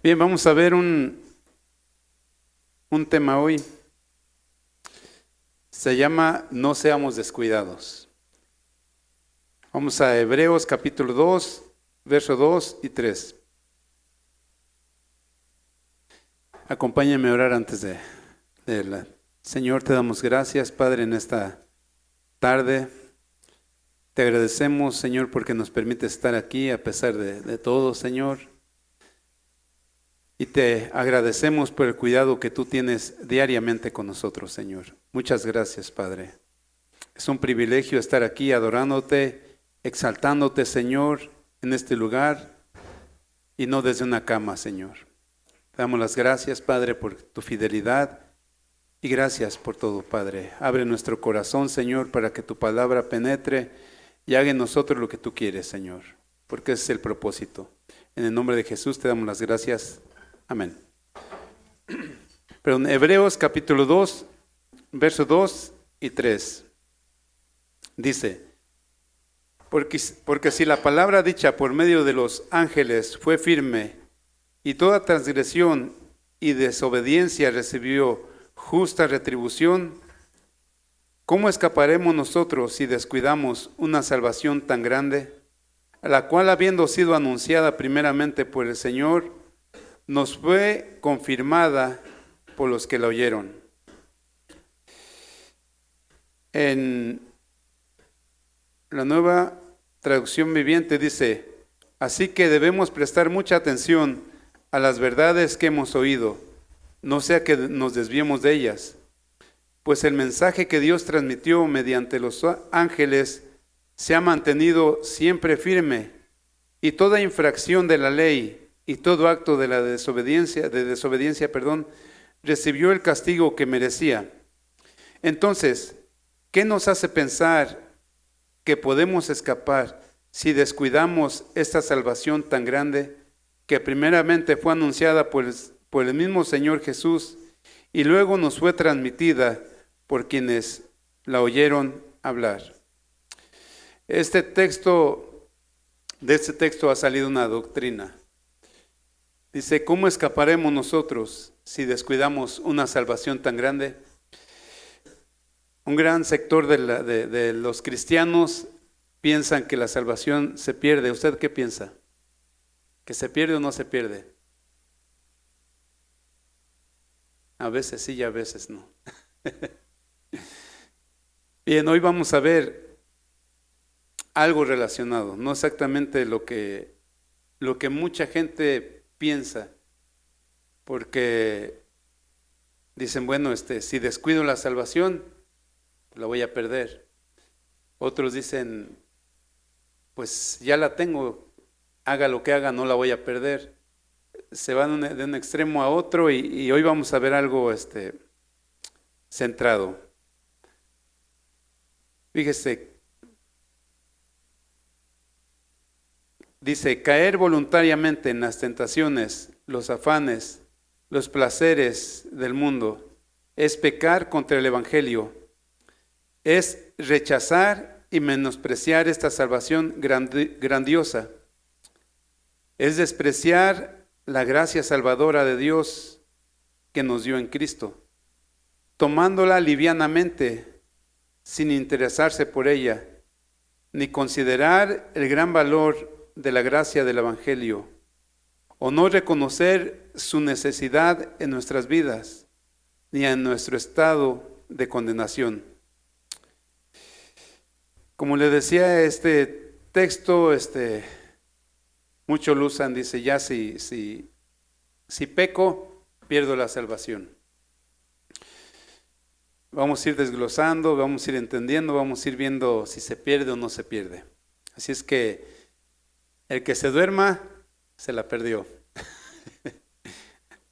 Bien, vamos a ver un tema hoy. Se llama No seamos descuidados. Vamos a Hebreos capítulo 2, verso 2 y 3. Acompáñame a orar antes de la... Señor, te damos gracias, Padre, en esta tarde. Te agradecemos, Señor, porque nos permite estar aquí a pesar de todo, Señor. Y te agradecemos por el cuidado que tú tienes diariamente con nosotros, Señor. Muchas gracias, Padre. Es un privilegio estar aquí adorándote, exaltándote, Señor, en este lugar y no desde una cama, Señor. Te damos las gracias, Padre, por tu fidelidad y gracias por todo, Padre. Abre nuestro corazón, Señor, para que tu palabra penetre y haga en nosotros lo que tú quieres, Señor, porque ese es el propósito. En el nombre de Jesús te damos las gracias. Amén. Pero en Hebreos capítulo 2, versos 2 y 3, dice, porque si la palabra dicha por medio de los ángeles fue firme, y toda transgresión y desobediencia recibió justa retribución, ¿cómo escaparemos nosotros si descuidamos una salvación tan grande, a la cual habiendo sido anunciada primeramente por el Señor, nos fue confirmada por los que la oyeron? En la Nueva Traducción Viviente dice, así que debemos prestar mucha atención a las verdades que hemos oído, no sea que nos desviemos de ellas, pues el mensaje que Dios transmitió mediante los ángeles se ha mantenido siempre firme, y toda infracción de la ley y todo acto de la desobediencia, recibió el castigo que merecía. Entonces, ¿qué nos hace pensar que podemos escapar si descuidamos esta salvación tan grande que primeramente fue anunciada por el mismo Señor Jesús y luego nos fue transmitida por quienes la oyeron hablar? De este texto ha salido una doctrina. Dice, ¿cómo escaparemos nosotros si descuidamos una salvación tan grande? Un gran sector de los cristianos piensan que la salvación se pierde. ¿Usted qué piensa? ¿Que se pierde o no se pierde? A veces sí y a veces no. Bien, hoy vamos a ver algo relacionado, no exactamente lo que mucha gente piensa, porque dicen, bueno, si descuido la salvación, la voy a perder. Otros dicen, pues ya la tengo, haga lo que haga, no la voy a perder. Se van de un extremo a otro y hoy vamos a ver algo centrado. Fíjese, dice, caer voluntariamente en las tentaciones, los afanes, los placeres del mundo, es pecar contra el Evangelio, es rechazar y menospreciar esta salvación grandiosa, es despreciar la gracia salvadora de Dios que nos dio en Cristo, tomándola livianamente, sin interesarse por ella, ni considerar el gran valor de la gracia del Evangelio, o no reconocer su necesidad en nuestras vidas, ni en nuestro estado de condenación. Como le decía, este texto, muchos lo usan, dice, ya si peco, pierdo la salvación. Vamos a ir desglosando, vamos a ir entendiendo, vamos a ir viendo si se pierde o no se pierde. Así es que el que se duerma, se la perdió.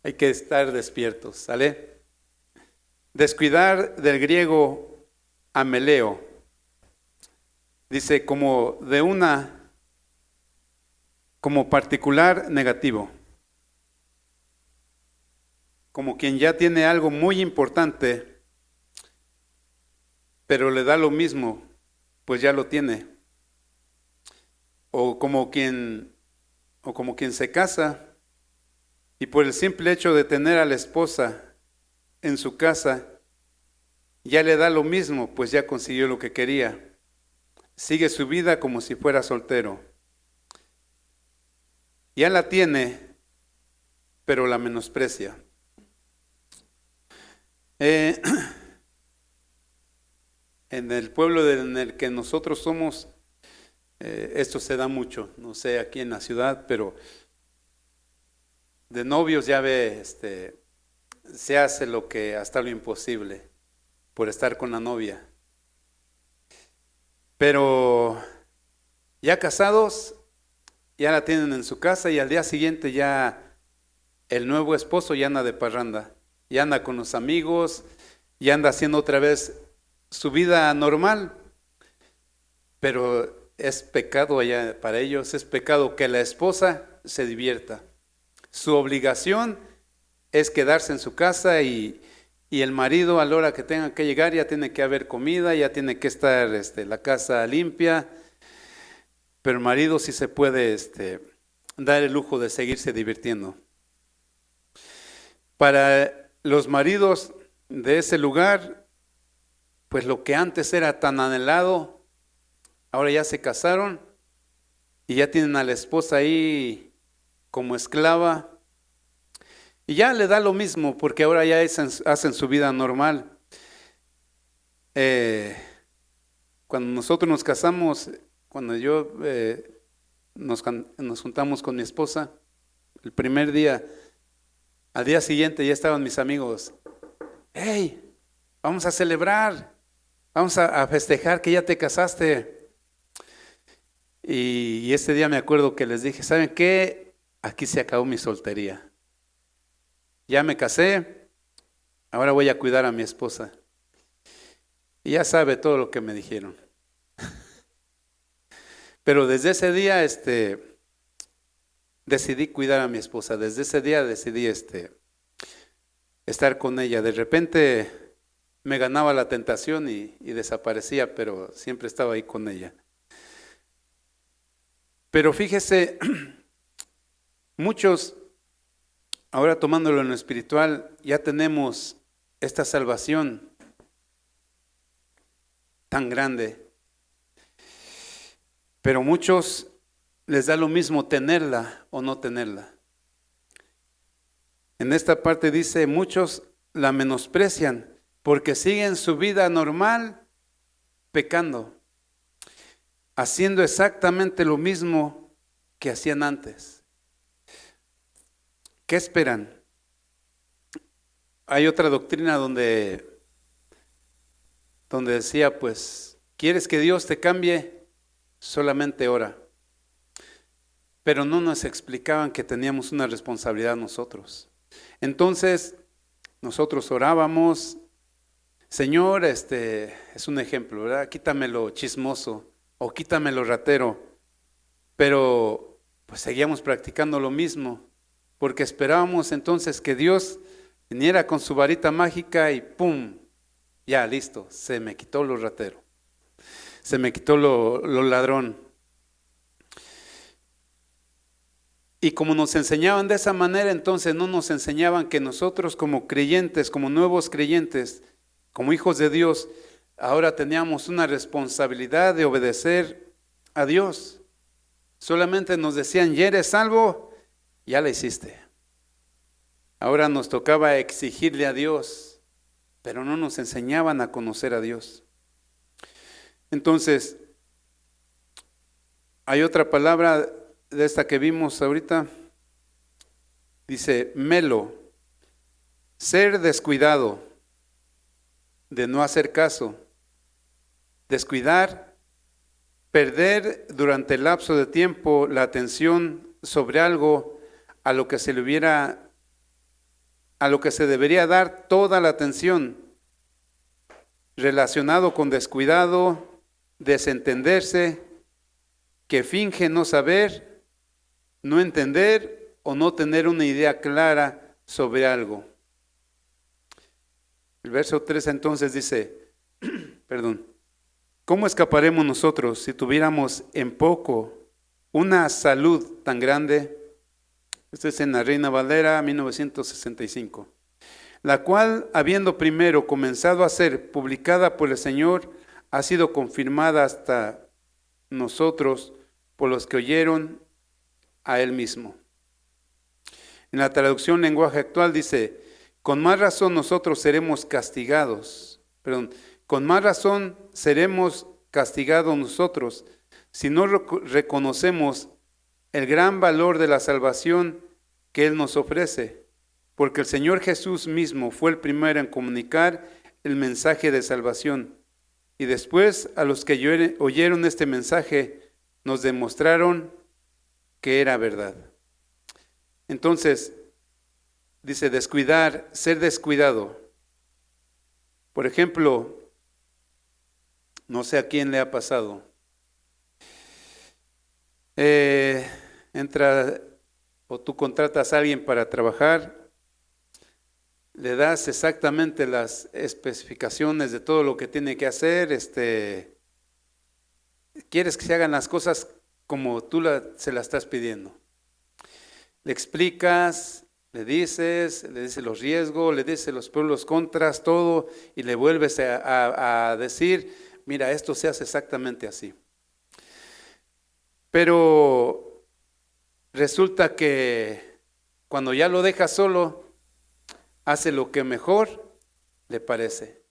Hay que estar despiertos, ¿sale? Descuidar, del griego ameleo, dice como particular negativo, como quien ya tiene algo muy importante, pero le da lo mismo, pues ya lo tiene. O como quien se casa Y por el simple hecho de tener a la esposa en su casa, ya le da lo mismo, pues ya consiguió lo que quería. Sigue su vida como si fuera soltero. Ya la tiene, pero la menosprecia. En el pueblo en el que nosotros somos, esto se da mucho, no sé aquí en la ciudad, pero de novios ya ve, se hace lo que hasta lo imposible por estar con la novia. Pero ya casados, ya la tienen en su casa y al día siguiente ya el nuevo esposo ya anda de parranda, ya anda con los amigos, ya anda haciendo otra vez su vida normal. Pero es pecado allá para ellos, es pecado que la esposa se divierta. Su obligación es quedarse en su casa y el marido a la hora que tenga que llegar ya tiene que haber comida, ya tiene que estar la casa limpia, pero el marido sí se puede dar el lujo de seguirse divirtiendo. Para los maridos de ese lugar, pues lo que antes era tan anhelado, ahora ya se casaron y ya tienen a la esposa ahí como esclava. Y ya le da lo mismo porque ahora ya hacen su vida normal. Cuando nosotros nos casamos, cuando yo nos juntamos con mi esposa, el primer día, al día siguiente ya estaban mis amigos. ¡Hey! Vamos a celebrar, vamos a festejar que ya te casaste. Y ese día me acuerdo que les dije, ¿saben qué? Aquí se acabó mi soltería. Ya me casé, ahora voy a cuidar a mi esposa. Y ya sabe todo lo que me dijeron. Pero desde ese día decidí cuidar a mi esposa. Desde ese día decidí estar con ella. De repente me ganaba la tentación y desaparecía, pero siempre estaba ahí con ella. Pero fíjese, muchos, ahora tomándolo en lo espiritual, ya tenemos esta salvación tan grande. Pero muchos les da lo mismo tenerla o no tenerla. En esta parte dice, muchos la menosprecian porque siguen su vida normal pecando, haciendo exactamente lo mismo que hacían antes. ¿Qué esperan? Hay otra doctrina donde decía, pues, ¿quieres que Dios te cambie? Solamente ora. Pero no nos explicaban que teníamos una responsabilidad nosotros. Entonces, nosotros orábamos, Señor, es un ejemplo, ¿verdad? Quítame lo chismoso o quítame lo ratero. Pero pues seguíamos practicando lo mismo, porque esperábamos entonces que Dios viniera con su varita mágica y ¡pum! Ya, listo, se me quitó lo ratero. Se me quitó lo ladrón. Y como nos enseñaban de esa manera, entonces no nos enseñaban que nosotros como creyentes, como nuevos creyentes, como hijos de Dios, ahora teníamos una responsabilidad de obedecer a Dios. Solamente nos decían, ya eres salvo, ya la hiciste. Ahora nos tocaba exigirle a Dios, pero no nos enseñaban a conocer a Dios. Entonces, hay otra palabra de esta que vimos ahorita, dice melo, ser descuidado, de no hacer caso, descuidar, perder durante el lapso de tiempo la atención sobre algo a lo que se debería dar toda la atención, relacionado con descuidado, desentenderse, que finge no saber, no entender o no tener una idea clara sobre algo. El verso 3 entonces dice, ¿cómo escaparemos nosotros si tuviéramos en poco una salud tan grande? Esto es en la Reina Valera 1965. La cual, habiendo primero comenzado a ser publicada por el Señor, ha sido confirmada hasta nosotros por los que oyeron a Él mismo. En la traducción lenguaje actual dice, con más razón nosotros seremos castigados, con más razón seremos castigados nosotros si no reconocemos el gran valor de la salvación que Él nos ofrece, porque el Señor Jesús mismo fue el primero en comunicar el mensaje de salvación, y después a los que oyeron este mensaje nos demostraron que era verdad. Entonces, dice descuidar, ser descuidado. Por ejemplo, no sé a quién le ha pasado. Entra o tú contratas a alguien para trabajar, le das exactamente las especificaciones de todo lo que tiene que hacer, quieres que se hagan las cosas como tú se las estás pidiendo. Le explicas, le dices los riesgos, le dices los pros, los contras, todo, y le vuelves a decir, mira, esto se hace exactamente así. Pero resulta que cuando ya lo dejas solo, hace lo que mejor le parece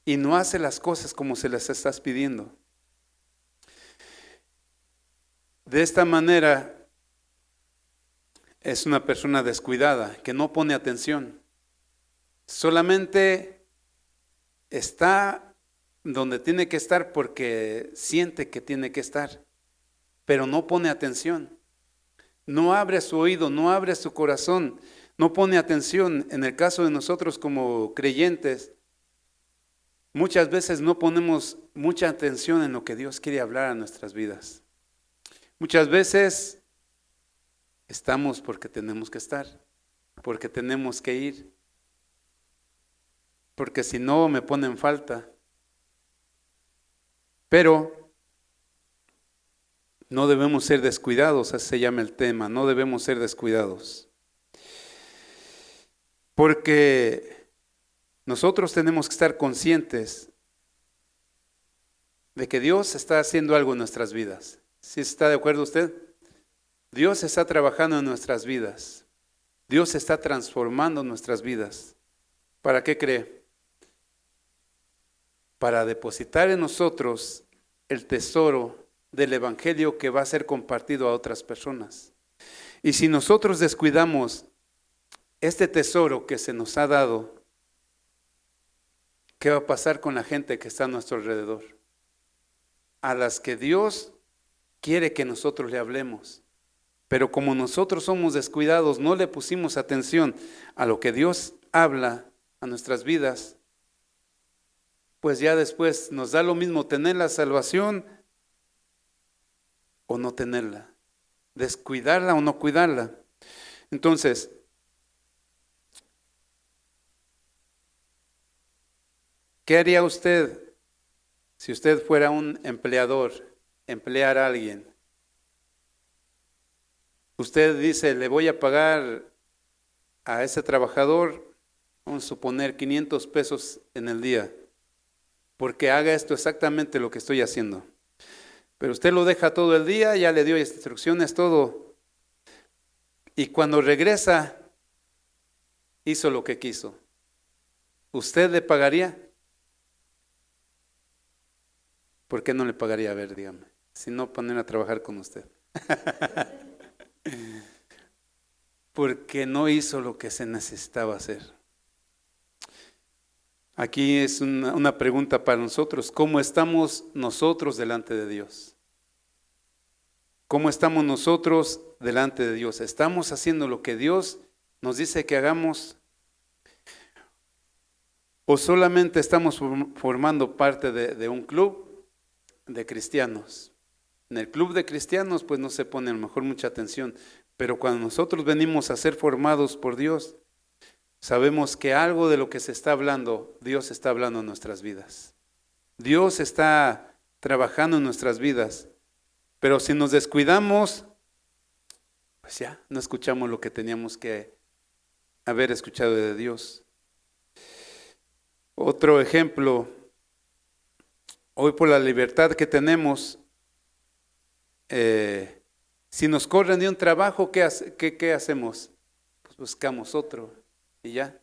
y no hace las cosas como se las estás pidiendo. De esta manera es una persona descuidada que no pone atención, solamente está donde tiene que estar porque siente que tiene que estar, pero no pone atención, no abre su oído, no abre su corazón, no pone atención. En el caso de nosotros como creyentes, muchas veces no ponemos mucha atención en lo que Dios quiere hablar a nuestras vidas. Muchas veces estamos porque tenemos que estar, porque tenemos que ir, porque si no me ponen falta. Pero no debemos ser descuidados, así se llama el tema, no debemos ser descuidados. Porque nosotros tenemos que estar conscientes de que Dios está haciendo algo en nuestras vidas. ¿Sí está de acuerdo usted? Dios está trabajando en nuestras vidas. Dios está transformando nuestras vidas. ¿Para qué cree? Para depositar en nosotros el tesoro del Evangelio que va a ser compartido a otras personas. Y si nosotros descuidamos este tesoro que se nos ha dado, ¿qué va a pasar con la gente que está a nuestro alrededor? A las que Dios quiere que nosotros le hablemos. Pero como nosotros somos descuidados, no le pusimos atención a lo que Dios habla a nuestras vidas, pues ya después nos da lo mismo tener la salvación o no tenerla, descuidarla o no cuidarla. Entonces, ¿qué haría usted si usted fuera un empleador, emplear a alguien? Usted dice, le voy a pagar a ese trabajador, vamos a suponer 500 pesos en el día, porque haga esto exactamente lo que estoy haciendo. Pero usted lo deja todo el día, ya le dio instrucciones, todo. Y cuando regresa, hizo lo que quiso. ¿Usted le pagaría? ¿Por qué no le pagaría? A ver, dígame. Si no, poner a trabajar con usted. Porque no hizo lo que se necesitaba hacer. Aquí es una pregunta para nosotros. ¿Cómo estamos nosotros delante de Dios? ¿Cómo estamos nosotros delante de Dios? ¿Estamos haciendo lo que Dios nos dice que hagamos? ¿O solamente estamos formando parte de un club de cristianos? En el club de cristianos pues no se pone a lo mejor mucha atención, pero cuando nosotros venimos a ser formados por Dios, sabemos que algo de lo que se está hablando, Dios está hablando en nuestras vidas. Dios está trabajando en nuestras vidas, pero si nos descuidamos, pues ya, no escuchamos lo que teníamos que haber escuchado de Dios. Otro ejemplo, hoy por la libertad que tenemos, si nos corren de un trabajo, ¿qué hacemos? Pues buscamos otro y ya.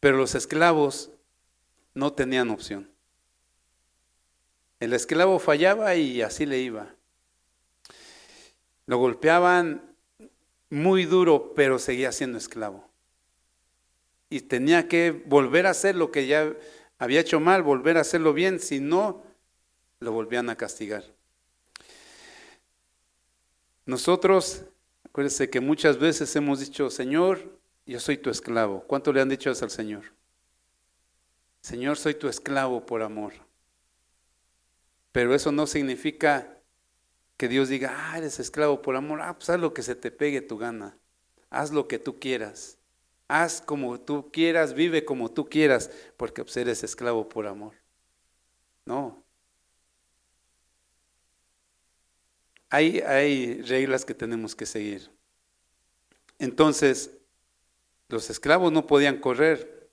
Pero los esclavos no tenían opción. El esclavo fallaba y así le iba. Lo golpeaban muy duro, pero seguía siendo esclavo. Y tenía que volver a hacer lo que ya había hecho mal, volver a hacerlo bien, si no, lo volvían a castigar. Nosotros, acuérdense que muchas veces hemos dicho, Señor, yo soy tu esclavo. ¿Cuánto le han dicho eso al Señor? Señor, soy tu esclavo por amor. Pero eso no significa que Dios diga, eres esclavo por amor. Pues haz lo que se te pegue tu gana. Haz lo que tú quieras. Haz como tú quieras, vive como tú quieras, porque pues eres esclavo por amor. No. Hay reglas que tenemos que seguir. Entonces, los esclavos no podían correr.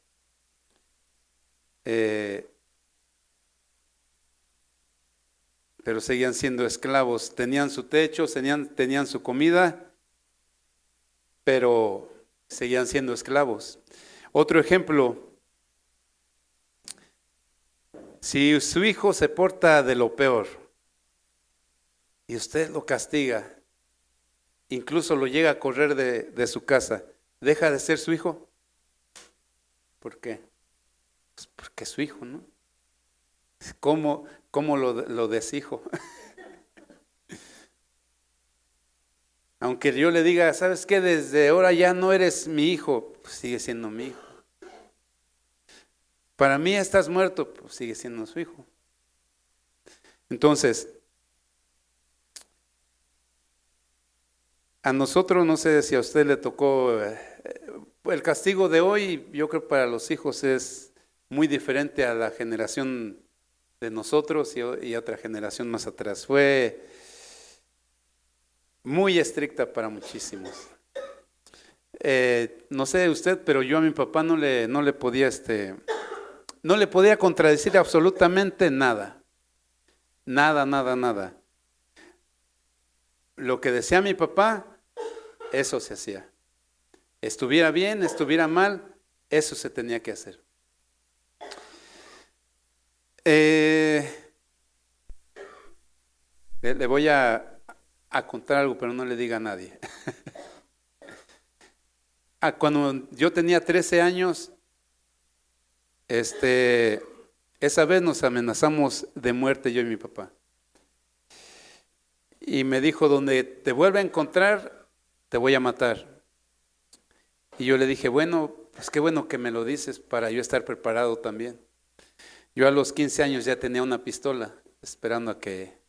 Pero seguían siendo esclavos. Tenían su techo, tenían su comida, pero seguían siendo esclavos. Otro ejemplo, si su hijo se porta de lo peor y usted lo castiga, incluso lo llega a correr de su casa, ¿deja de ser su hijo? ¿Por qué? Pues porque es su hijo, ¿no? ¿Cómo lo deshijo? Aunque yo le diga, ¿sabes qué? Desde ahora ya no eres mi hijo, pues sigue siendo mi hijo. Para mí estás muerto, pues sigue siendo su hijo. Entonces, a nosotros, no sé si a usted le tocó, el castigo de hoy, yo creo para los hijos es muy diferente a la generación de nosotros y otra generación más atrás. Fue muy estricta para muchísimos. No sé usted, pero yo a mi papá no le podía contradecir absolutamente nada. Nada. Lo que decía mi papá, eso se hacía. Estuviera bien, estuviera mal, eso se tenía que hacer. Le voy a contar algo, pero no le diga a nadie. Cuando yo tenía 13 años, esa vez nos amenazamos de muerte yo y mi papá. Y me dijo, donde te vuelva a encontrar, te voy a matar. Y yo le dije, bueno, pues qué bueno que me lo dices para yo estar preparado también. Yo a los 15 años ya tenía una pistola, esperando a que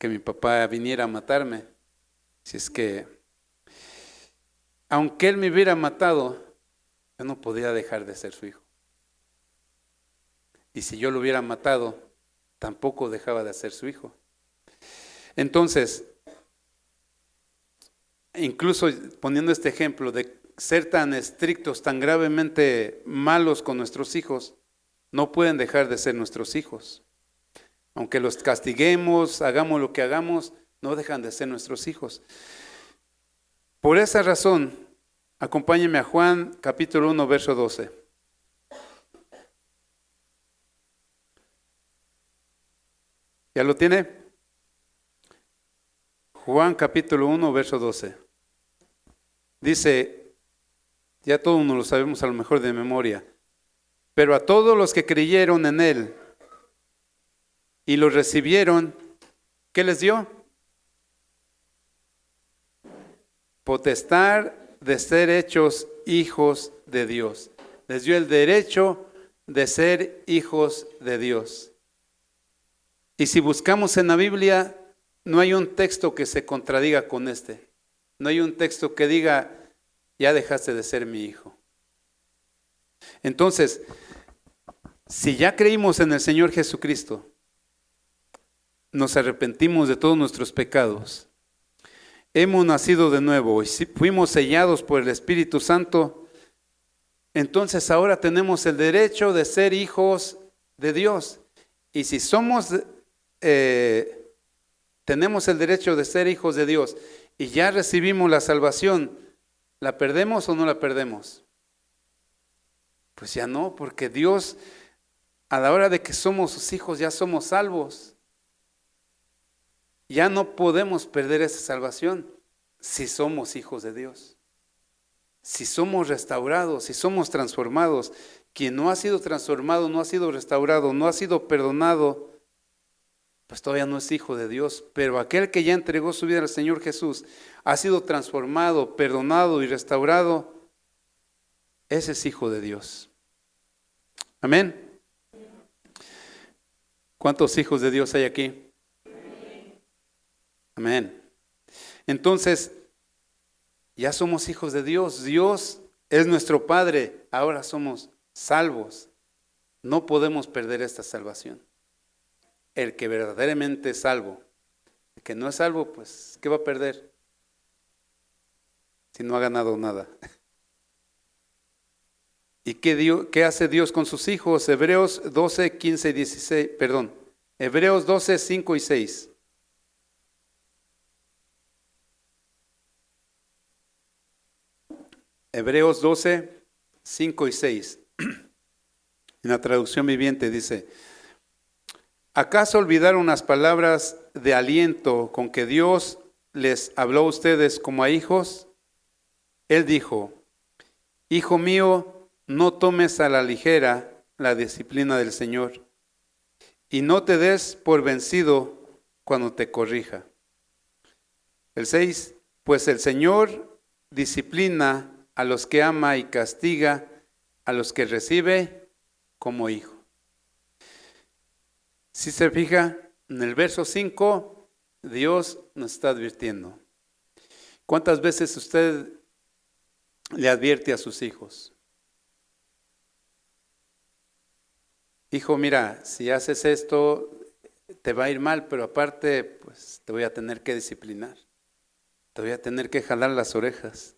mi papá viniera a matarme. Si es que, aunque él me hubiera matado, yo no podía dejar de ser su hijo. Y si yo lo hubiera matado, tampoco dejaba de ser su hijo. Entonces, incluso poniendo este ejemplo de ser tan estrictos, tan gravemente malos con nuestros hijos, no pueden dejar de ser nuestros hijos. Aunque los castiguemos, hagamos lo que hagamos, no dejan de ser nuestros hijos. Por esa razón, acompáñenme a Juan capítulo 1, verso 12. ¿Ya lo tiene? Juan capítulo 1, verso 12. Dice, ya todos nos lo sabemos a lo mejor de memoria, pero a todos los que creyeron en Él y lo recibieron, ¿qué les dio? Potestad de ser hechos hijos de Dios. Les dio el derecho de ser hijos de Dios. Y si buscamos en la Biblia, no hay un texto que se contradiga con este. No hay un texto que diga, ya dejaste de ser mi hijo. Entonces, si ya creímos en el Señor Jesucristo, nos arrepentimos de todos nuestros pecados hemos nacido de nuevo y si fuimos sellados por el Espíritu Santo, entonces ahora tenemos el derecho de ser hijos de Dios. Y si tenemos el derecho de ser hijos de Dios y ya recibimos la salvación, ¿la perdemos o no la perdemos? Pues ya no, porque Dios, a la hora de que somos sus hijos, ya somos salvos. Ya no podemos perder esa salvación si somos hijos de Dios. Si somos restaurados, si somos transformados. Quien no ha sido transformado, no ha sido restaurado, no ha sido perdonado, pues todavía no es hijo de Dios. Pero aquel que ya entregó su vida al Señor Jesús, ha sido transformado, perdonado y restaurado, ese es hijo de Dios. Amén. ¿Cuántos hijos de Dios hay aquí? Amén. Entonces, ya somos hijos de Dios. Dios es nuestro Padre. Ahora somos salvos. No podemos perder esta salvación. El que verdaderamente es salvo. El que no es salvo, pues, ¿qué va a perder? Si no ha ganado nada. ¿Y qué hace Dios con sus hijos? Hebreos 12, 15 y 16, perdón. Hebreos 12, 5 y 6. Hebreos 12, 5 y 6. En la traducción viviente dice: ¿acaso olvidaron las palabras de aliento con que Dios les habló a ustedes como a hijos? Él dijo: Hijo mío, no tomes a la ligera la disciplina del Señor, y no te des por vencido cuando te corrija. El 6, pues el Señor disciplina a los que ama y castiga a los que recibe como hijo. Si se fija, en el verso 5, Dios nos está advirtiendo. ¿Cuántas veces usted le advierte a sus hijos? Hijo, mira, si haces esto, te va a ir mal, pero aparte, pues te voy a tener que disciplinar. Te voy a tener que jalar las orejas.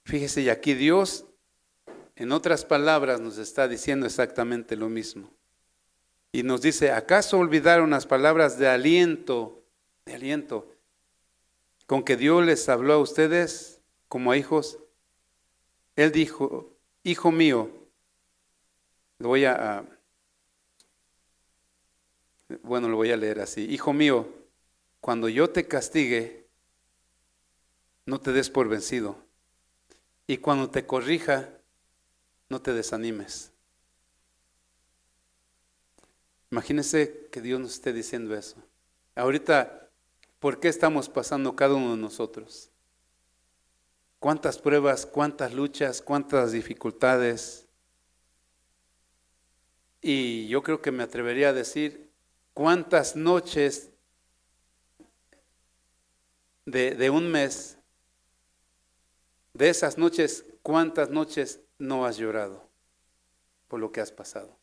Fíjese, y aquí Dios, en otras palabras, nos está diciendo exactamente lo mismo. Y nos dice: ¿acaso olvidaron las palabras de aliento, con que Dios les habló a ustedes como a hijos? Él dijo: hijo mío, lo voy a leer así: hijo mío, cuando yo te castigue, no te des por vencido. Y cuando te corrija, no te desanimes. Imagínense que Dios nos esté diciendo eso. Ahorita, ¿por qué estamos pasando cada uno de nosotros? ¿Cuántas pruebas, cuántas luchas, cuántas dificultades? Y yo creo que me atrevería a decir, ¿cuántas noches de un mes, de esas noches, cuántas noches no has llorado por lo que has pasado?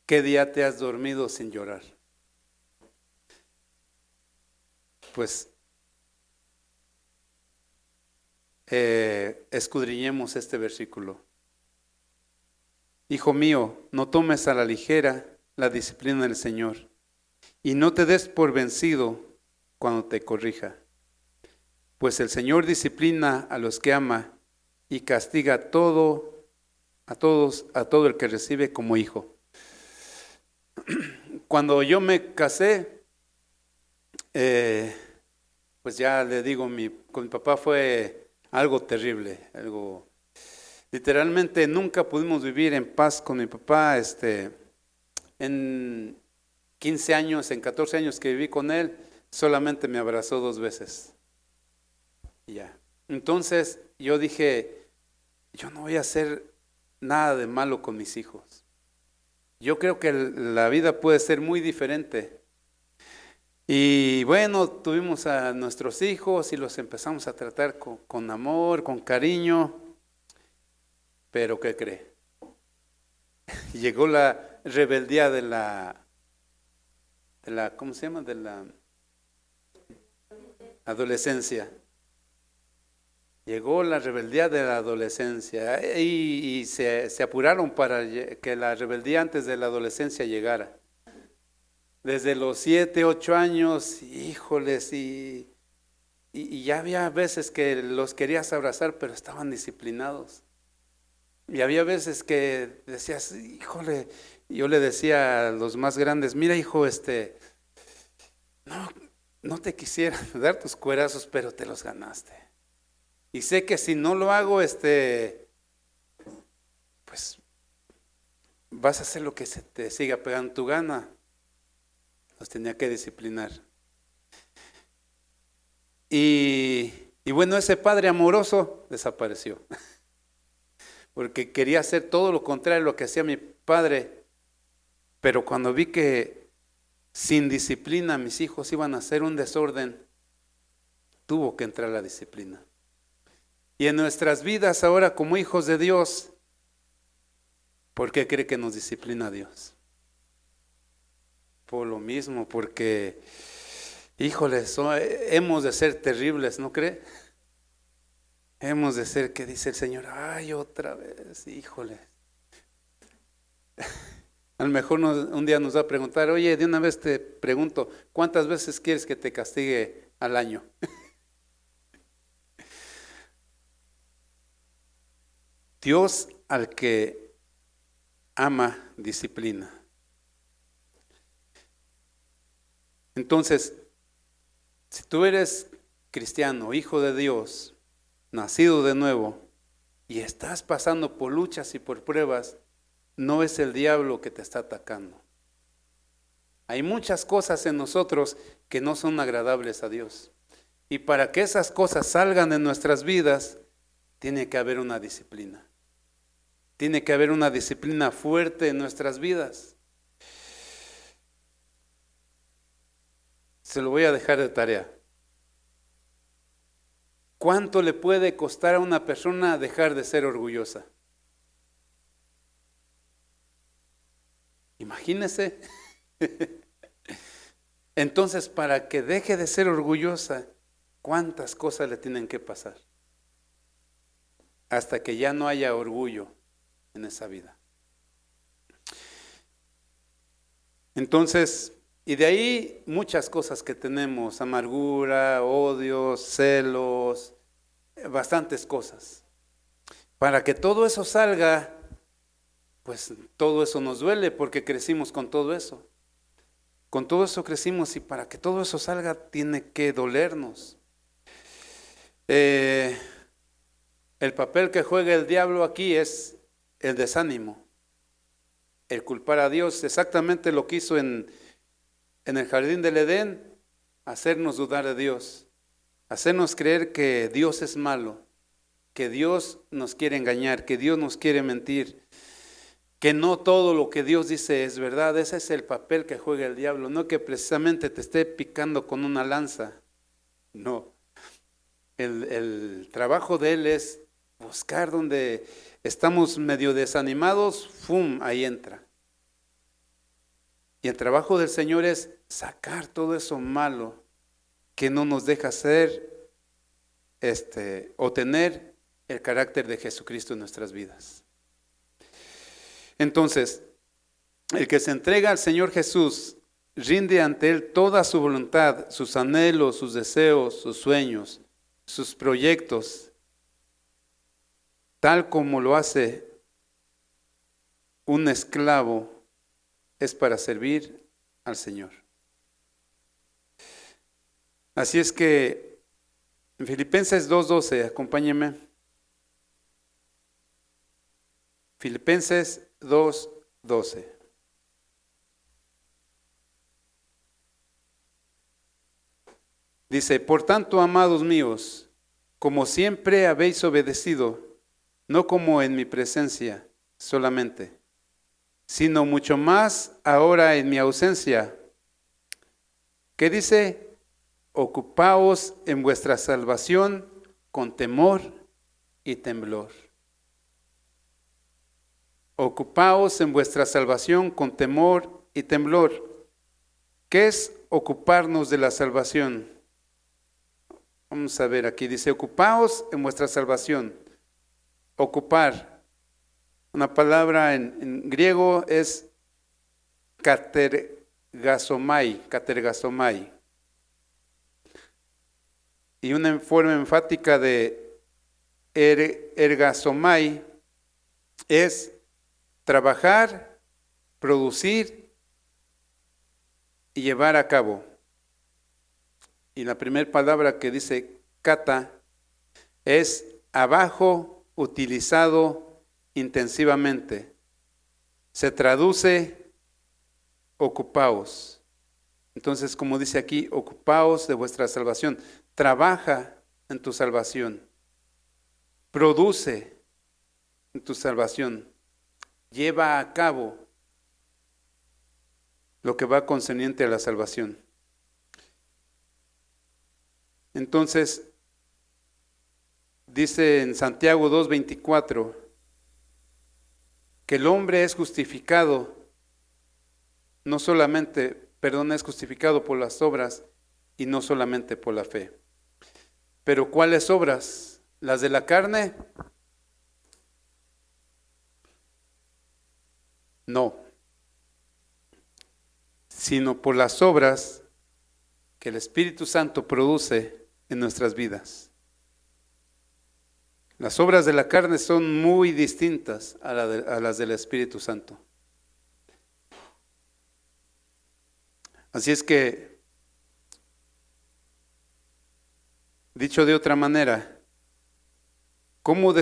¿Qué día te has dormido sin llorar? Pues escudriñemos este versículo. Hijo mío, no tomes a la ligera la disciplina del Señor, y no te des por vencido cuando te corrija. Pues el Señor disciplina a los que ama y castiga a todo el que recibe como hijo. Cuando yo me casé, pues ya le digo, con mi papá fue algo terrible, literalmente nunca pudimos vivir en paz con mi papá. En 15 años, en 14 años que viví con él, solamente me abrazó 2 veces. Ya. Entonces yo dije, yo no voy a hacer nada de malo con mis hijos. Yo creo que la vida puede ser muy diferente. Y bueno, tuvimos a nuestros hijos y los empezamos a tratar con amor, con cariño. Pero ¿qué cree? Llegó la rebeldía de la, ¿cómo se llama? De la adolescencia. Llegó la rebeldía de la adolescencia y se apuraron para que la rebeldía antes de la adolescencia llegara. Desde los 7, 8 años, híjoles, y ya había veces que los querías abrazar, pero estaban disciplinados. Y había veces que decías, híjole, yo le decía a los más grandes, mira hijo, no te quisiera dar tus cuerazos, pero te los ganaste. Y sé que si no lo hago, pues vas a hacer lo que se te siga pegando tu gana. Los tenía que disciplinar. Y bueno, ese padre amoroso desapareció. Porque quería hacer todo lo contrario a lo que hacía mi padre. Pero cuando vi que sin disciplina mis hijos iban a hacer un desorden, tuvo que entrar la disciplina. Y en nuestras vidas ahora como hijos de Dios, ¿por qué cree que nos disciplina Dios? Por lo mismo, porque, híjoles, hemos de ser terribles, ¿no cree? Hemos de ser que dice el Señor, ay, otra vez, híjole. A lo mejor un día nos va a preguntar, oye, de una vez te pregunto, ¿cuántas veces quieres que te castigue al año? Dios al que ama, disciplina. Entonces, si tú eres cristiano, hijo de Dios, nacido de nuevo, y estás pasando por luchas y por pruebas, no es el diablo que te está atacando. Hay muchas cosas en nosotros que no son agradables a Dios. Y para que esas cosas salgan en nuestras vidas, tiene que haber una disciplina. Tiene que haber una disciplina fuerte en nuestras vidas. Se lo voy a dejar de tarea. ¿Cuánto le puede costar a una persona dejar de ser orgullosa? Imagínese. Entonces, para que deje de ser orgullosa, ¿cuántas cosas le tienen que pasar? Hasta que ya no haya orgullo en esa vida. Entonces, y de ahí muchas cosas que tenemos, amargura, odios, celos, bastantes cosas. Para que todo eso salga, pues todo eso nos duele porque crecimos con todo eso. Con todo eso crecimos y para que todo eso salga tiene que dolernos. El papel que juega el diablo aquí es el desánimo, el culpar a Dios, exactamente lo que hizo en el jardín del Edén, hacernos dudar de Dios, hacernos creer que Dios es malo, que Dios nos quiere engañar, que Dios nos quiere mentir, que no todo lo que Dios dice es verdad. Ese es el papel que juega el diablo, no que precisamente te esté picando con una lanza, no. El trabajo de él es buscar donde estamos medio desanimados, ¡fum!, ahí entra. Y el trabajo del Señor es sacar todo eso malo que no nos deja ser o tener el carácter de Jesucristo en nuestras vidas. Entonces, el que se entrega al Señor Jesús rinde ante Él toda su voluntad, sus anhelos, sus deseos, sus sueños, sus proyectos, tal como lo hace un esclavo, es para servir al Señor. Así es que en Filipenses 2:12, acompáñenme. Filipenses 2:12. Dice, por tanto, amados míos, como siempre habéis obedecido, no como en mi presencia solamente, sino mucho más ahora en mi ausencia. ¿Qué dice? Ocupaos en vuestra salvación con temor y temblor. Ocupaos en vuestra salvación con temor y temblor. ¿Qué es ocuparnos de la salvación? Vamos a ver, aquí dice, ocupaos en vuestra salvación. Ocupar. Una palabra en griego es katergasomai. Y una forma enfática de ergasomai es trabajar, producir y llevar a cabo. Y la primera palabra que dice kata es abajo, utilizado intensivamente. Se traduce ocupaos. Entonces, como dice aquí, ocupaos de vuestra salvación. Trabaja en tu salvación. Produce en tu salvación. Lleva a cabo lo que va concerniente a la salvación. Entonces, dice en Santiago 2:24 que el hombre es justificado, es justificado por las obras y no solamente por la fe. Pero ¿cuáles obras? ¿Las de la carne? No, sino por las obras que el Espíritu Santo produce en nuestras vidas. Las obras de la carne son muy distintas a las del Espíritu Santo. Así es que, dicho de otra manera, ¿cómo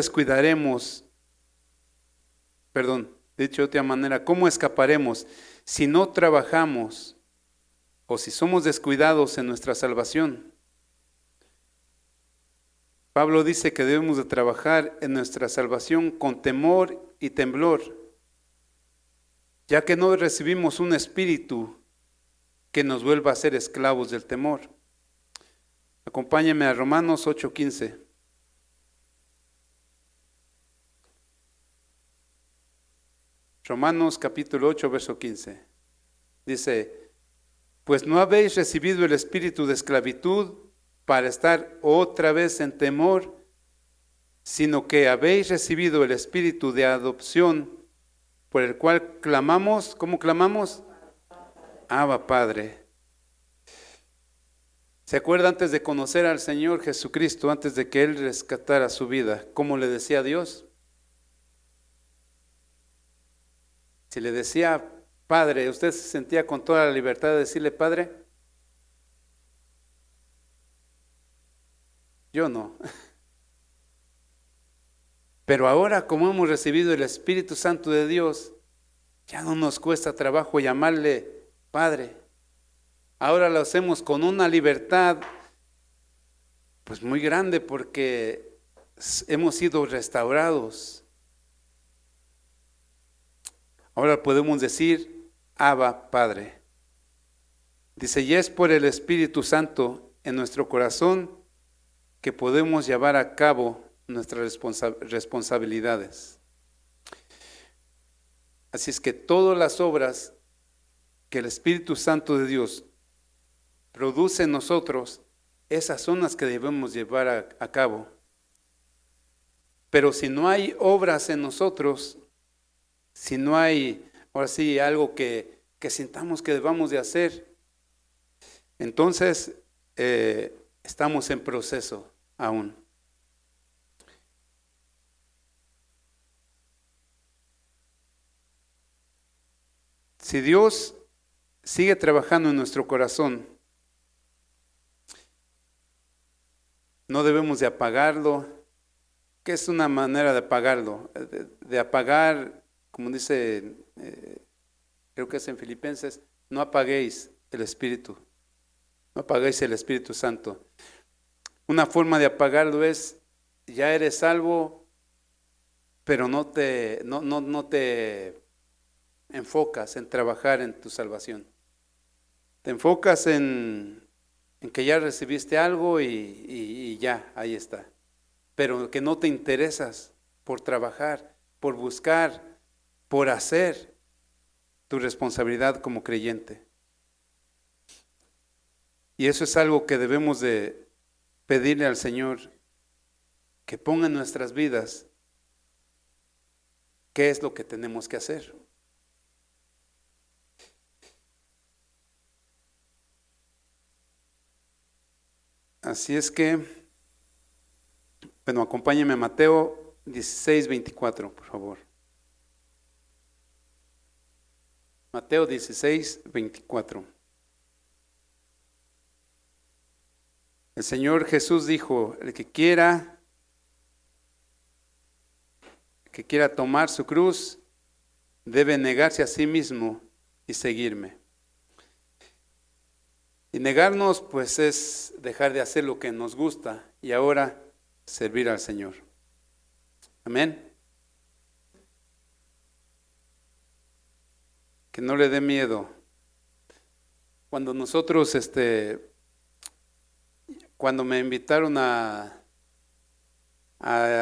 ¿cómo escaparemos si no trabajamos o si somos descuidados en nuestra salvación? Pablo dice que debemos de trabajar en nuestra salvación con temor y temblor, ya que no recibimos un espíritu que nos vuelva a ser esclavos del temor. Acompáñame a Romanos 8:15. Romanos capítulo 8, verso 15. Dice, pues no habéis recibido el espíritu de esclavitud para estar otra vez en temor, sino que habéis recibido el espíritu de adopción, por el cual clamamos. ¿Cómo clamamos? Abba, Padre. ¿Se acuerda antes de conocer al Señor Jesucristo, antes de que Él rescatara su vida, cómo le decía a Dios? Si le decía Padre, ¿usted se sentía con toda la libertad de decirle Padre? Yo no. Pero ahora, como hemos recibido el Espíritu Santo de Dios, ya no nos cuesta trabajo llamarle Padre. Ahora lo hacemos con una libertad pues muy grande porque hemos sido restaurados. Ahora podemos decir Abba, Padre. Dice, y es por el Espíritu Santo en nuestro corazón que podemos llevar a cabo nuestras responsabilidades. Así es que todas las obras que el Espíritu Santo de Dios produce en nosotros, esas son las que debemos llevar a cabo. Pero si no hay obras en nosotros, si no hay, ahora sí, algo que sintamos que debamos de hacer, entonces estamos en proceso aún. Si Dios sigue trabajando en nuestro corazón, no debemos de apagarlo. ¿Qué es una manera de apagarlo? De apagar, como dice, creo que es en Filipenses, no apaguéis el Espíritu, no apaguéis el Espíritu Santo. Una forma de apagarlo es, ya eres salvo, pero no te enfocas en trabajar en tu salvación. Te enfocas en que ya recibiste algo y ya, ahí está. Pero que no te interesas por trabajar, por buscar, por hacer tu responsabilidad como creyente. Y eso es algo que debemos de pedirle al Señor, que ponga en nuestras vidas qué es lo que tenemos que hacer. Así es que, bueno, acompáñenme a Mateo 16:24, por favor. Mateo 16:24. El Señor Jesús dijo: el que quiera tomar su cruz, debe negarse a sí mismo y seguirme. Y negarnos, pues, es dejar de hacer lo que nos gusta y ahora servir al Señor. Amén. Que no le dé miedo. Cuando nosotros, cuando me invitaron a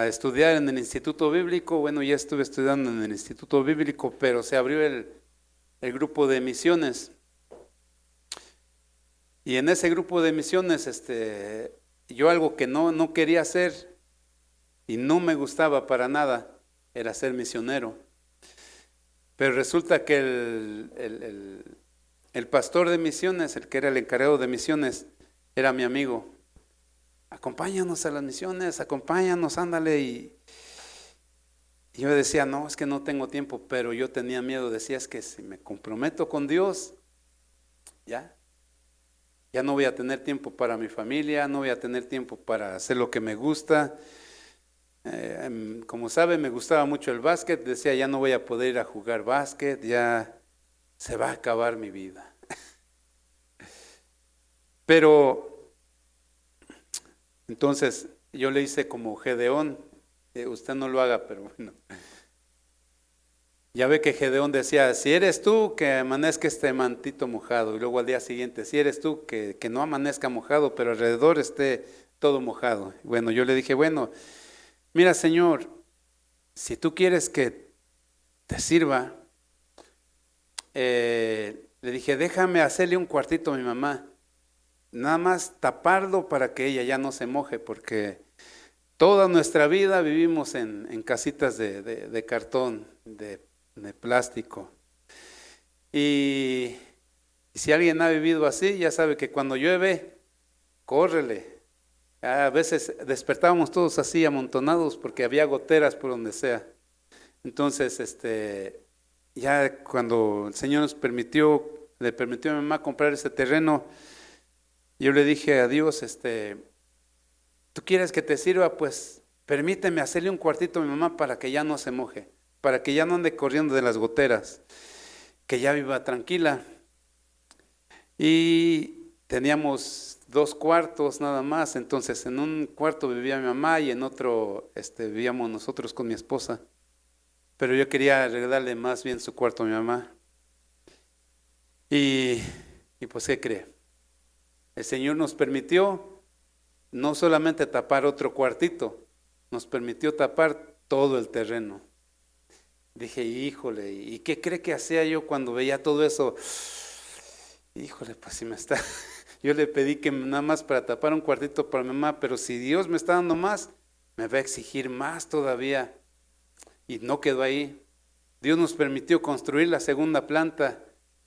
estudiar en el Instituto Bíblico, bueno, ya estuve estudiando en el Instituto Bíblico, pero se abrió el grupo de misiones. Y en ese grupo de misiones, yo algo que no quería hacer y no me gustaba para nada era ser misionero. Pero resulta que el pastor de misiones, el que era el encargado de misiones, era mi amigo. Acompáñanos a las misiones, acompáñanos, ándale. Y yo decía, no, es que no tengo tiempo, pero yo tenía miedo. Decía, es que si me comprometo con Dios, ya no voy a tener tiempo para mi familia, no voy a tener tiempo para hacer lo que me gusta. Como sabe, me gustaba mucho el básquet. Decía, ya no voy a poder ir a jugar básquet, ya se va a acabar mi vida. Pero entonces yo le hice como Gedeón. Usted no lo haga, pero bueno. Ya ve que Gedeón decía, si eres tú, que amanezca este mantito mojado. Y luego al día siguiente, si eres tú, que no amanezca mojado, pero alrededor esté todo mojado. Bueno, yo le dije, bueno, mira, Señor, si tú quieres que te sirva, le dije, déjame hacerle un cuartito a mi mamá. Nada más taparlo para que ella ya no se moje, porque toda nuestra vida vivimos en casitas de cartón, de plástico. Y si alguien ha vivido así, ya sabe que cuando llueve, córrele. A veces despertábamos todos así amontonados porque había goteras por donde sea. Entonces, ya cuando el Señor le permitió a mi mamá comprar ese terreno, yo le dije a Dios, ¿tú quieres que te sirva? Pues permíteme hacerle un cuartito a mi mamá para que ya no se moje, para que ya no ande corriendo de las goteras, que ya viva tranquila. Y teníamos 2 cuartos nada más, entonces en un cuarto vivía mi mamá y en otro vivíamos nosotros con mi esposa. Pero yo quería arreglarle más bien su cuarto a mi mamá. Y pues, ¿qué cree? El Señor nos permitió no solamente tapar otro cuartito, nos permitió tapar todo el terreno. Dije, híjole, ¿y qué cree que hacía yo cuando veía todo eso? Híjole, pues si me está... Yo le pedí que nada más para tapar un cuartito para mi mamá, pero si Dios me está dando más, me va a exigir más todavía. Y no quedó ahí. Dios nos permitió construir la segunda planta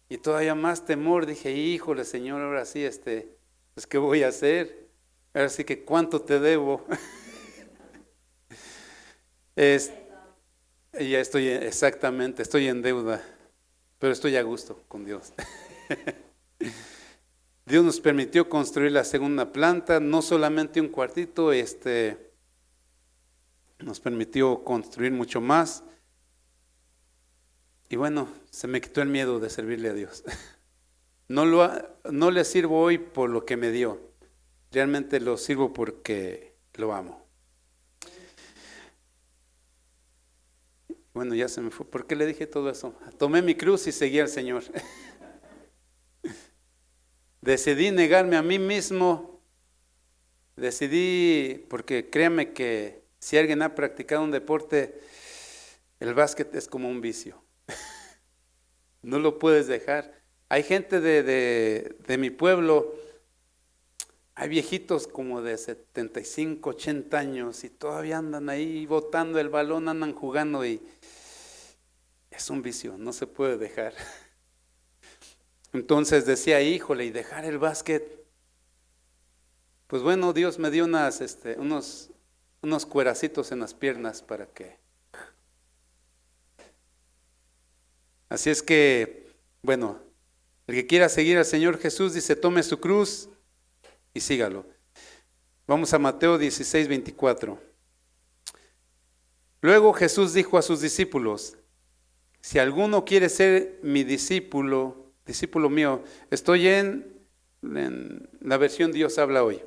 y todavía más temor. Dije, híjole, Señor, ahora sí, pues ¿qué voy a hacer? Ahora sí que ¿cuánto te debo? Ya estoy, exactamente, estoy en deuda, pero estoy a gusto con Dios. Dios nos permitió construir la segunda planta, no solamente un cuartito, nos permitió construir mucho más. Y bueno, se me quitó el miedo de servirle a Dios. No le sirvo hoy por lo que me dio, realmente lo sirvo porque lo amo. Bueno, ya se me fue. ¿Por qué le dije todo eso? Tomé mi cruz y seguí al Señor. Decidí negarme a mí mismo. Decidí, porque créanme que si alguien ha practicado un deporte, el básquet es como un vicio. No lo puedes dejar. Hay gente de mi pueblo, hay viejitos como de 75, 80 años y todavía andan ahí botando el balón, andan jugando y es un vicio, no se puede dejar. Entonces decía, híjole, y dejar el básquet. Pues bueno, Dios me dio unos cueracitos en las piernas para que. Así es que, bueno, el que quiera seguir al Señor Jesús dice, tome su cruz y sígalo. Vamos a Mateo 16, 24. Luego Jesús dijo a sus discípulos, si alguno quiere ser mi discípulo mío, estoy en la versión Dios habla hoy.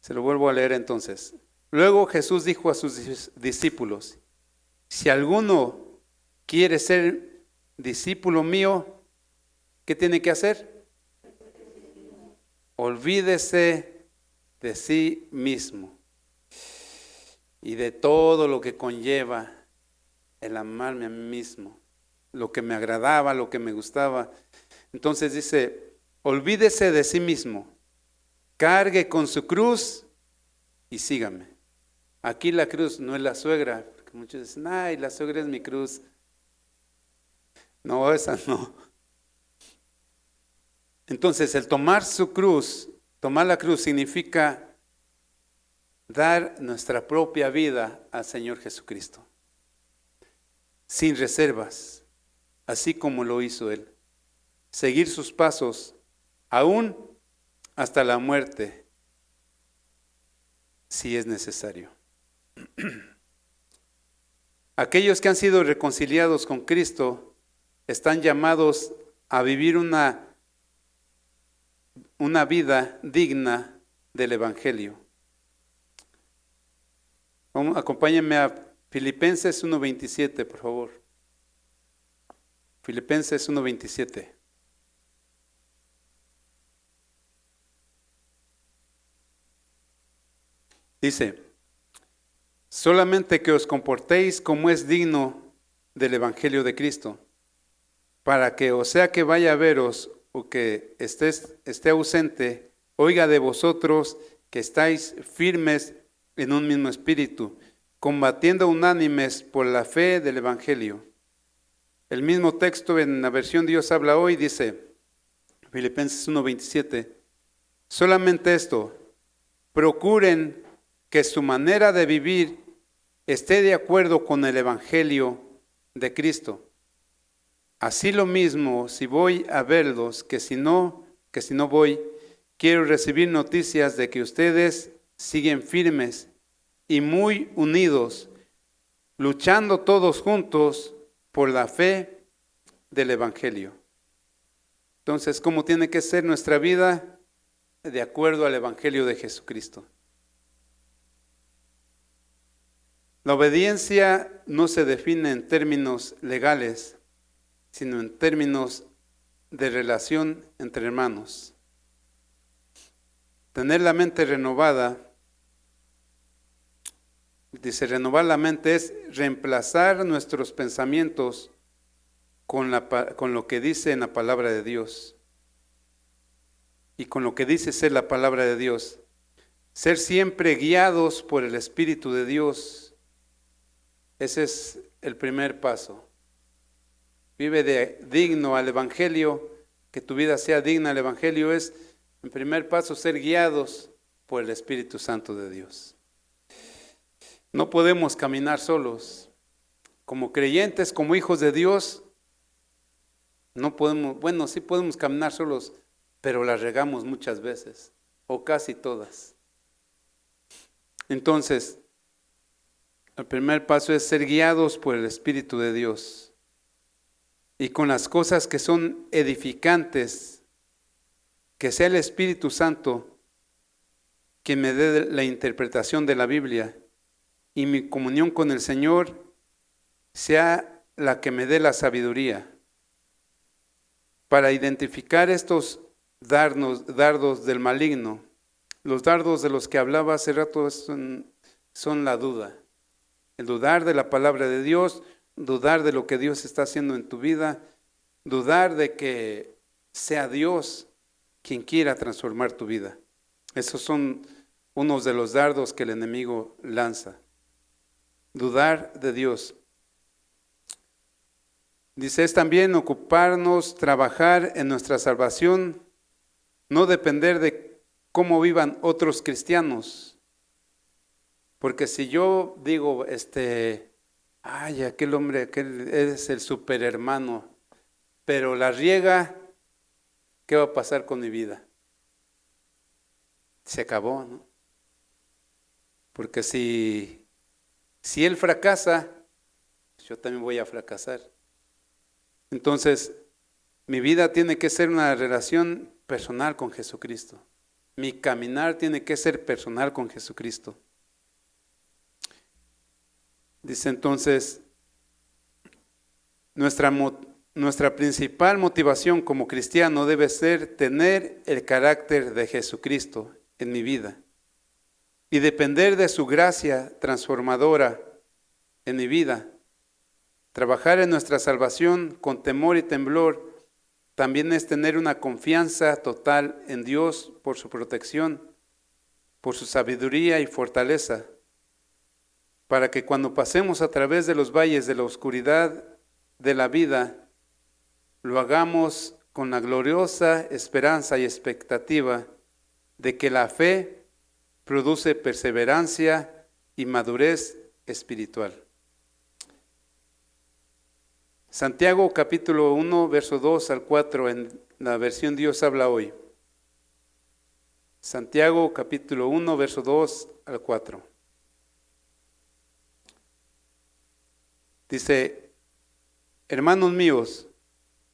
Se lo vuelvo a leer entonces. Luego Jesús dijo a sus discípulos, si alguno quiere ser discípulo mío, ¿qué tiene que hacer? Olvídese de sí mismo y de todo lo que conlleva el amarme a mí mismo, lo que me agradaba, lo que me gustaba. Entonces dice, olvídese de sí mismo, cargue con su cruz y sígame. Aquí la cruz no es la suegra, porque muchos dicen, ay, la suegra es mi cruz. No, esa no. Entonces, el tomar su cruz, tomar la cruz significa dar nuestra propia vida al Señor Jesucristo, sin reservas, así como lo hizo Él. Seguir sus pasos, aún hasta la muerte, si es necesario. Aquellos que han sido reconciliados con Cristo están llamados a vivir una vida digna del Evangelio. Acompáñenme a Filipenses 1:27, por favor. Filipenses 1:27. Dice, solamente que os comportéis como es digno del Evangelio de Cristo, para que, o sea que vaya a veros o que esté ausente, oiga de vosotros que estáis firmes en un mismo espíritu, combatiendo unánimes por la fe del Evangelio. El mismo texto en la versión Dios habla hoy dice, Filipenses 1:27, solamente esto, procuren que su manera de vivir esté de acuerdo con el Evangelio de Cristo. Así lo mismo, si voy a verlos, que si no voy, quiero recibir noticias de que ustedes siguen firmes y muy unidos, luchando todos juntos por la fe del Evangelio. Entonces, ¿cómo tiene que ser nuestra vida? De acuerdo al Evangelio de Jesucristo. La obediencia no se define en términos legales, sino en términos de relación entre hermanos. Tener la mente renovada, dice, renovar la mente es reemplazar nuestros pensamientos con lo que dice en la palabra de Dios y con lo que dice ser la palabra de Dios. Ser siempre guiados por el Espíritu de Dios. Ese es el primer paso. Vive digno al Evangelio, que tu vida sea digna al Evangelio es, en primer paso, ser guiados por el Espíritu Santo de Dios. No podemos caminar solos. Como creyentes, como hijos de Dios, no podemos, bueno, sí podemos caminar solos, pero la regamos muchas veces, o casi todas. Entonces, el primer paso es ser guiados por el Espíritu de Dios. Y con las cosas que son edificantes, que sea el Espíritu Santo quien me dé la interpretación de la Biblia y mi comunión con el Señor sea la que me dé la sabiduría para identificar estos dardos del maligno. Los dardos de los que hablaba hace rato son la duda, el dudar de la palabra de Dios, dudar de lo que Dios está haciendo en tu vida, dudar de que sea Dios quien quiera transformar tu vida. Esos son unos de los dardos que el enemigo lanza. Dudar de Dios. Dice, es también ocuparnos, trabajar en nuestra salvación, no depender de cómo vivan otros cristianos. Porque si yo digo, ay, aquel hombre, aquel es el superhermano, pero la riega, ¿qué va a pasar con mi vida? Se acabó, ¿no? Porque si él fracasa, yo también voy a fracasar. Entonces, mi vida tiene que ser una relación personal con Jesucristo. Mi caminar tiene que ser personal con Jesucristo. Dice entonces, nuestra principal motivación como cristiano debe ser tener el carácter de Jesucristo en mi vida y depender de su gracia transformadora en mi vida. Trabajar en nuestra salvación con temor y temblor también es tener una confianza total en Dios por su protección, por su sabiduría y fortaleza, para que cuando pasemos a través de los valles de la oscuridad de la vida, lo hagamos con la gloriosa esperanza y expectativa de que la fe produce perseverancia y madurez espiritual. Santiago capítulo 1, verso 2 al 4 en la versión Dios habla hoy. Santiago capítulo 1, verso 2 al 4. Dice, hermanos míos,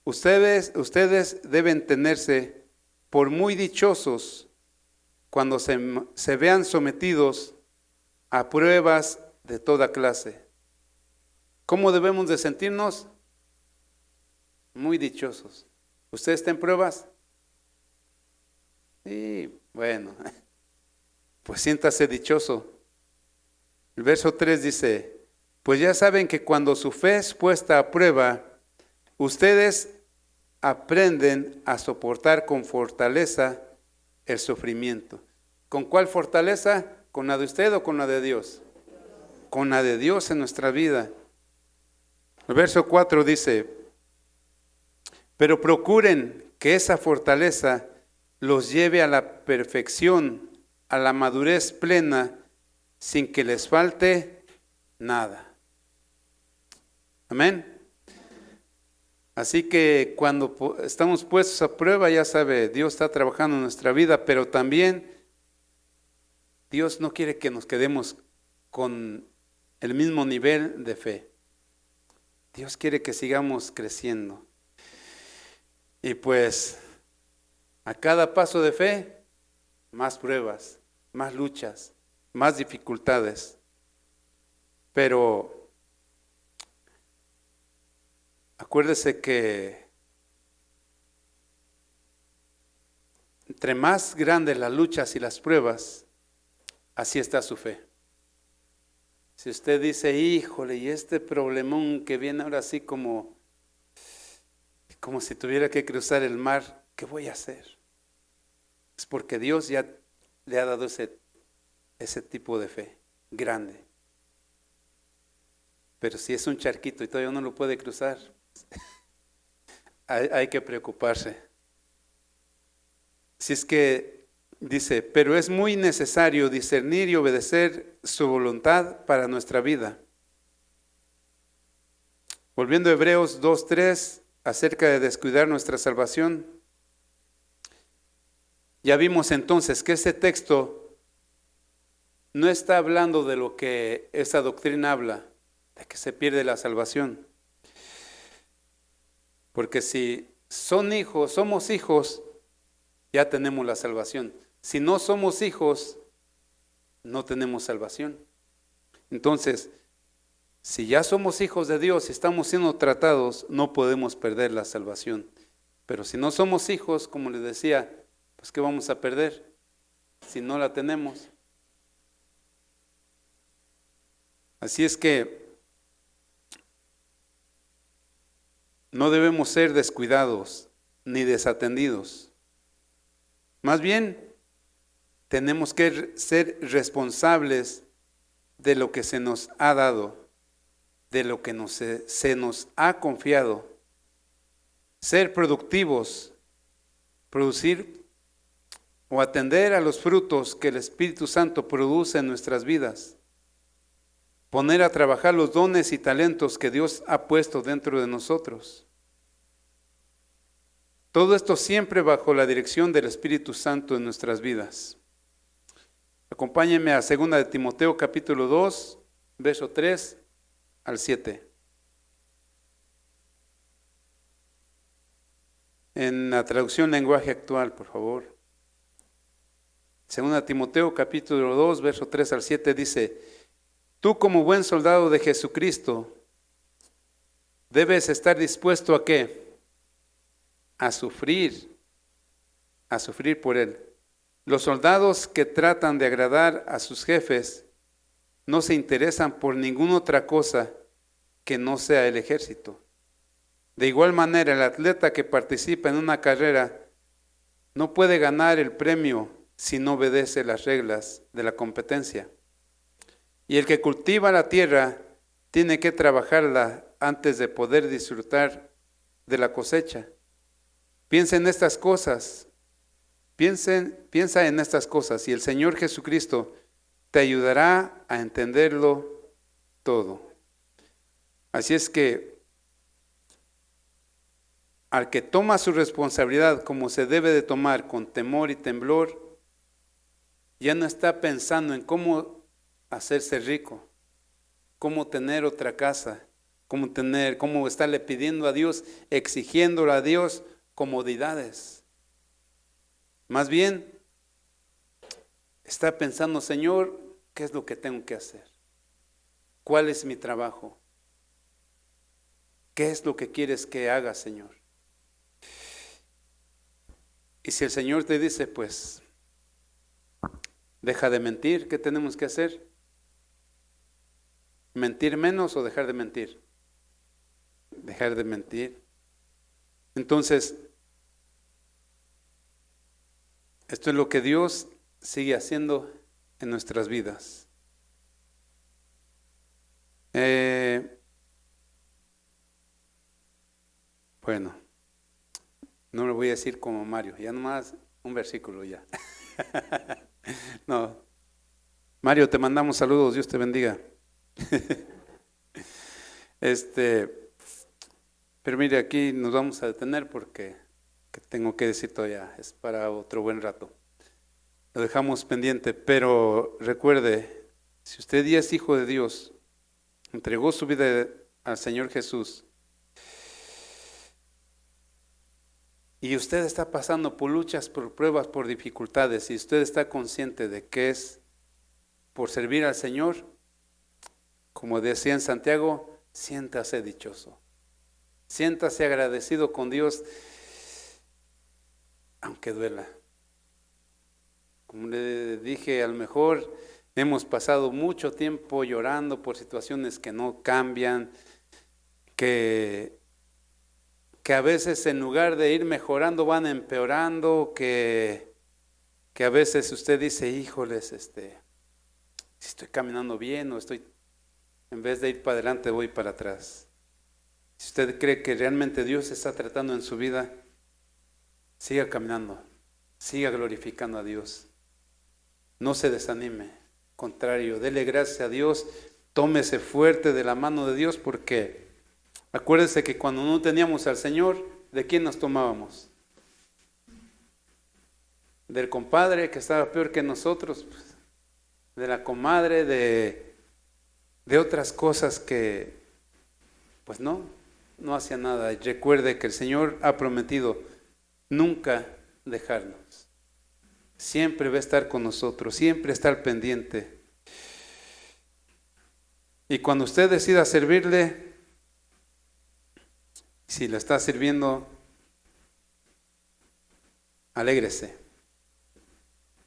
ustedes deben tenerse por muy dichosos cuando se vean sometidos a pruebas de toda clase. ¿Cómo debemos de sentirnos? Muy dichosos. ¿Usted está en pruebas? Sí, bueno, pues siéntase dichoso. El verso 3 dice, pues ya saben que cuando su fe es puesta a prueba, ustedes aprenden a soportar con fortaleza el sufrimiento. ¿Con cuál fortaleza? ¿Con la de usted o con la de Dios? Con la de Dios en nuestra vida. El verso 4 dice, pero procuren que esa fortaleza los lleve a la perfección, a la madurez plena, sin que les falte nada. Amén. Así que cuando estamos puestos a prueba, ya sabe, Dios está trabajando en nuestra vida, pero también Dios no quiere que nos quedemos con el mismo nivel de fe. Dios quiere que sigamos creciendo. Y pues a cada paso de fe, más pruebas, más luchas, más dificultades. Pero acuérdese que entre más grandes las luchas y las pruebas, así está su fe. Si usted dice, híjole, y este problemón que viene ahora así como si tuviera que cruzar el mar, ¿qué voy a hacer? Es porque Dios ya le ha dado ese tipo de fe grande. Pero si es un charquito y todavía no lo puede cruzar, hay que preocuparse. Si es que dice, pero es muy necesario discernir y obedecer su voluntad para nuestra vida. Volviendo a Hebreos 2:3, acerca de descuidar nuestra salvación. Ya vimos entonces que ese texto no está hablando de lo que esa doctrina habla, de que se pierde la salvación. Porque si somos hijos, ya tenemos la salvación. Si no somos hijos, no tenemos salvación. Entonces, si ya somos hijos de Dios y estamos siendo tratados, no podemos perder la salvación. Pero si no somos hijos, como les decía, pues ¿qué vamos a perder si no la tenemos? Así es que No debemos ser descuidados ni desatendidos. Más bien, tenemos que ser responsables de lo que se nos ha dado, de lo que se nos ha confiado. Ser productivos, producir o atender a los frutos que el Espíritu Santo produce en nuestras vidas. Poner a trabajar los dones y talentos que Dios ha puesto dentro de nosotros. Todo esto siempre bajo la dirección del Espíritu Santo en nuestras vidas. Acompáñenme a 2 de Timoteo capítulo 2, verso 3 al 7. En la traducción lenguaje actual, por favor. 2 Timoteo capítulo 2, verso 3 al 7 dice: Tú como buen soldado de Jesucristo, debes estar dispuesto ¿a qué? A sufrir por Él. Los soldados que tratan de agradar a sus jefes no se interesan por ninguna otra cosa que no sea el ejército. De igual manera, el atleta que participa en una carrera no puede ganar el premio si no obedece las reglas de la competencia. Y el que cultiva la tierra tiene que trabajarla antes de poder disfrutar de la cosecha. Piensa en estas cosas y el Señor Jesucristo te ayudará a entenderlo todo. Así es que al que toma su responsabilidad como se debe de tomar, con temor y temblor, ya no está pensando en cómo hacerse rico, cómo tener otra casa, cómo estarle pidiendo a Dios, exigiéndole a Dios comodidades. Más bien, está pensando: Señor, ¿qué es lo que tengo que hacer? ¿Cuál es mi trabajo? ¿Qué es lo que quieres que haga, Señor? Y si el Señor te dice, pues, deja de mentir, ¿qué tenemos que hacer? ¿Mentir menos o dejar de mentir? Dejar de mentir. Entonces, esto es lo que Dios sigue haciendo en nuestras vidas. Bueno, no lo voy a decir como Mario, ya nomás un versículo ya. No, Mario, te mandamos saludos, Dios te bendiga. Pero mire, aquí nos vamos a detener porque tengo que decir todavía, es para otro buen rato. Lo dejamos pendiente, pero recuerde, si usted ya es hijo de Dios, entregó su vida al Señor Jesús, y usted está pasando por luchas, por pruebas, por dificultades, y usted está consciente de que es por servir al Señor, como decía en Santiago, siéntase dichoso, siéntase agradecido con Dios, aunque duela. Como le dije, a lo mejor hemos pasado mucho tiempo llorando por situaciones que no cambian, que a veces en lugar de ir mejorando van empeorando, que a veces usted dice, híjoles, si estoy caminando bien o en vez de ir para adelante voy para atrás. Si usted cree que realmente Dios está tratando en su vida, siga caminando, siga glorificando a Dios. No se desanime, al contrario, dele gracias a Dios, tómese fuerte de la mano de Dios, porque acuérdese que cuando no teníamos al Señor, ¿de quién nos tomábamos? Del compadre que estaba peor que nosotros, pues, de la comadre, de otras cosas que pues no hacía nada. Y recuerde que el Señor ha prometido nunca dejarnos. Siempre va a estar con nosotros, siempre estar pendiente. Y cuando usted decida servirle, si le está sirviendo, alégrese.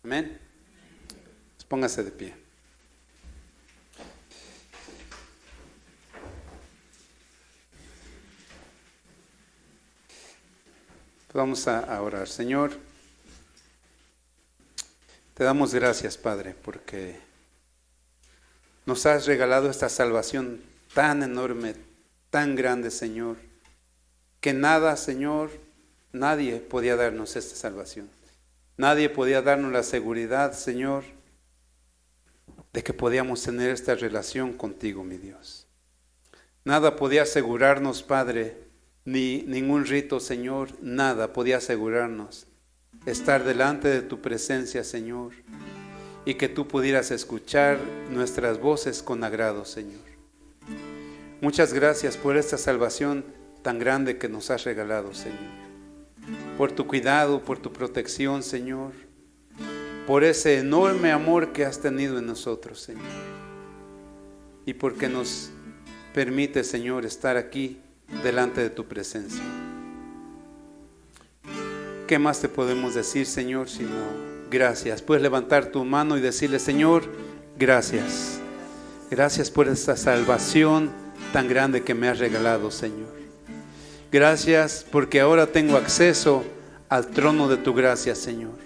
Amén. Pues póngase de pie. Vamos a orar. Señor, te damos gracias, Padre, porque nos has regalado esta salvación tan enorme, tan grande, Señor, que nada, Señor, nadie podía darnos esta salvación. Nadie podía darnos la seguridad, Señor, de que podíamos tener esta relación contigo, mi Dios. Nada podía asegurarnos, Padre, ni ningún rito, Señor, nada podía asegurarnos estar delante de tu presencia, Señor, y que tú pudieras escuchar nuestras voces con agrado, Señor. Muchas gracias por esta salvación tan grande que nos has regalado, Señor. Por tu cuidado, por tu protección, Señor. Por ese enorme amor que has tenido en nosotros, Señor. Y porque nos permite, Señor, estar aquí delante de tu presencia. ¿Qué más te podemos decir, Señor, sino gracias? Puedes levantar tu mano y decirle: Señor, gracias. Gracias por esta salvación tan grande que me has regalado, Señor. Gracias porque ahora tengo acceso al trono de tu gracia, Señor.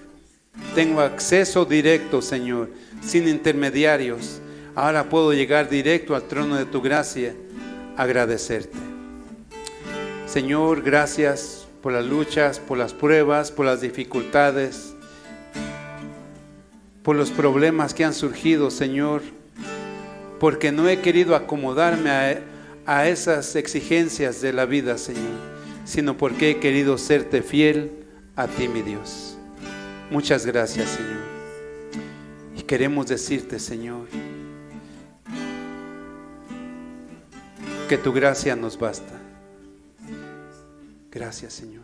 Tengo acceso directo, Señor, sin intermediarios. Ahora puedo llegar directo al trono de tu gracia a agradecerte. Señor, gracias por las luchas, por las pruebas, por las dificultades, por los problemas que han surgido, Señor, porque no he querido acomodarme a esas exigencias de la vida, Señor, sino porque he querido serte fiel a ti, mi Dios. Muchas gracias, Señor. Y queremos decirte, Señor, que tu gracia nos basta. Gracias, Señor.